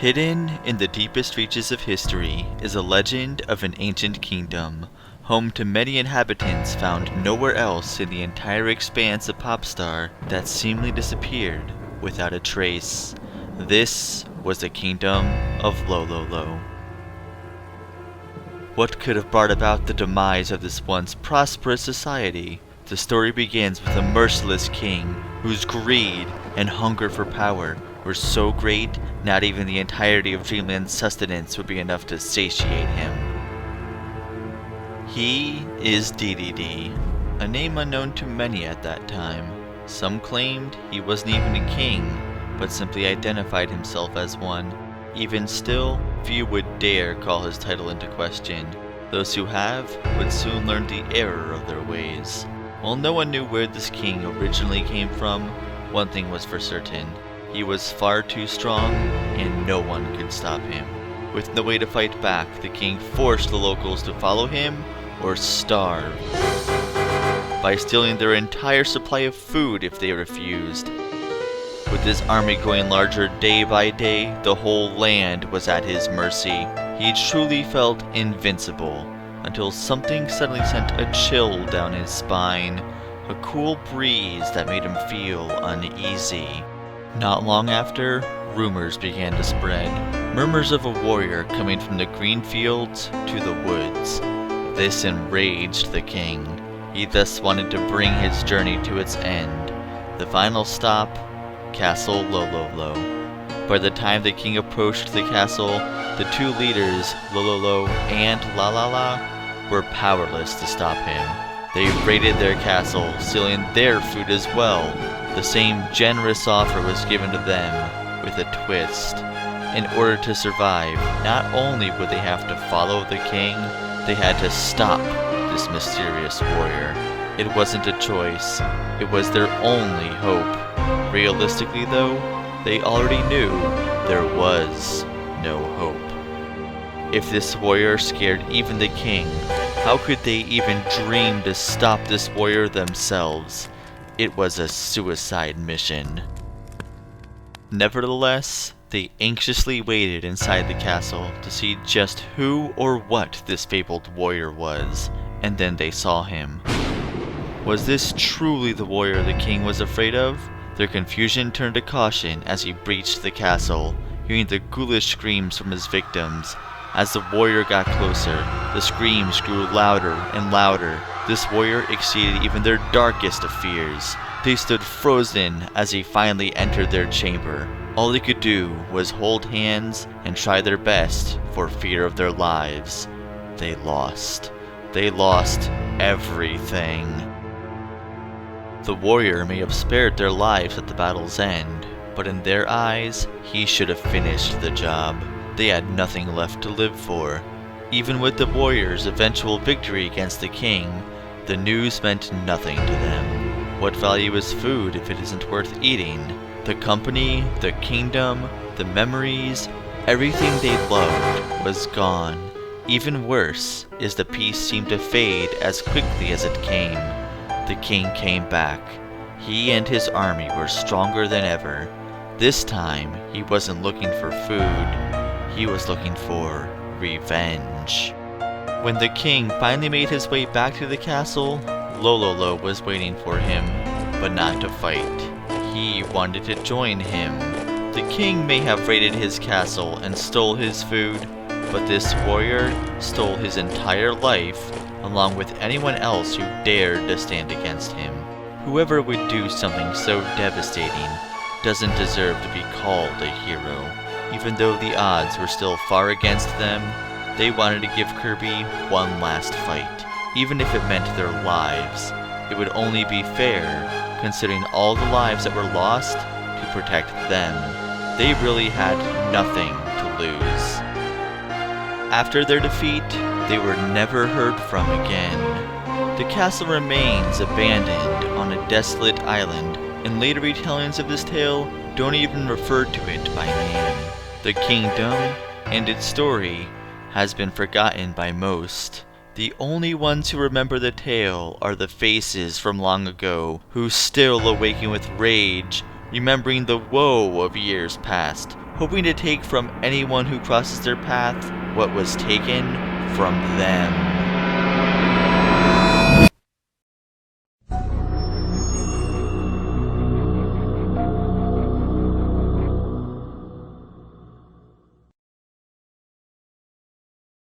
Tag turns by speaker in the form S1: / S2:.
S1: Hidden in the deepest reaches of history is a legend of an ancient kingdom, home to many inhabitants found nowhere else in the entire expanse of Popstar that seemingly disappeared without a trace. This was the kingdom of Lololo. What could have brought about the demise of this once prosperous society? The story begins with a merciless king whose greed and hunger for power were so great, not even the entirety of Dreamland's sustenance would be enough to satiate him. He is DDD, a name unknown to many at that time. Some claimed he wasn't even a king, but simply identified himself as one. Even still, few would dare call his title into question. Those who have would soon learn the error of their ways. While no one knew where this king originally came from, one thing was for certain. He was far too strong, and no one could stop him. With no way to fight back, the king forced the locals to follow him or starve, by stealing their entire supply of food if they refused. With his army growing larger day by day, the whole land was at his mercy. He truly felt invincible, until something suddenly sent a chill down his spine, a cool breeze that made him feel uneasy. Not long after, rumors began to spread, murmurs of a warrior coming from the green fields to the woods. This enraged the king. He thus wanted to bring his journey to its end. The final stop, Castle Lololo. By the time the king approached the castle, the two leaders, Lololo and Lalala, were powerless to stop him. They raided their castle, stealing their food as well. The same generous offer was given to them, with a twist. In order to survive, not only would they have to follow the king, they had to stop this mysterious warrior. It wasn't a choice, it was their only hope. Realistically though, they already knew there was no hope. If this warrior scared even the king, how could they even dream to stop this warrior themselves? It was a suicide mission. Nevertheless, they anxiously waited inside the castle to see just who or what this fabled warrior was, and then they saw him. Was this truly the warrior the king was afraid of? Their confusion turned to caution as he breached the castle, hearing the ghoulish screams from his victims. As the warrior got closer, the screams grew louder and louder. This warrior exceeded even their darkest of fears. They stood frozen as he finally entered their chamber. All they could do was hold hands and try their best for fear of their lives. They lost. They lost everything. The warrior may have spared their lives at the battle's end, but in their eyes, he should have finished the job. They had nothing left to live for. Even with the warrior's eventual victory against the king, the news meant nothing to them. What value is food if it isn't worth eating? The company, the kingdom, the memories, everything they loved was gone. Even worse is the peace seemed to fade as quickly as it came. The king came back. He and his army were stronger than ever. This time, he wasn't looking for food. He was looking for revenge. When the king finally made his way back to the castle, Lololo was waiting for him, but not to fight. He wanted to join him. The king may have raided his castle and stole his food, but this warrior stole his entire life, along with anyone else who dared to stand against him. Whoever would do something so devastating doesn't deserve to be called a hero. Even though the odds were still far against them, they wanted to give Kirby one last fight, even if it meant their lives. It would only be fair, considering all the lives that were lost, to protect them. They really had nothing to lose. After their defeat, they were never heard from again. The castle remains abandoned on a desolate island, and later retellings of this tale don't even refer to it by name. The kingdom and its story has been forgotten by most. The only ones who remember the tale are the faces from long ago, who still awaken with rage, remembering the woe of years past, hoping to take from anyone who crosses their path what was taken from them.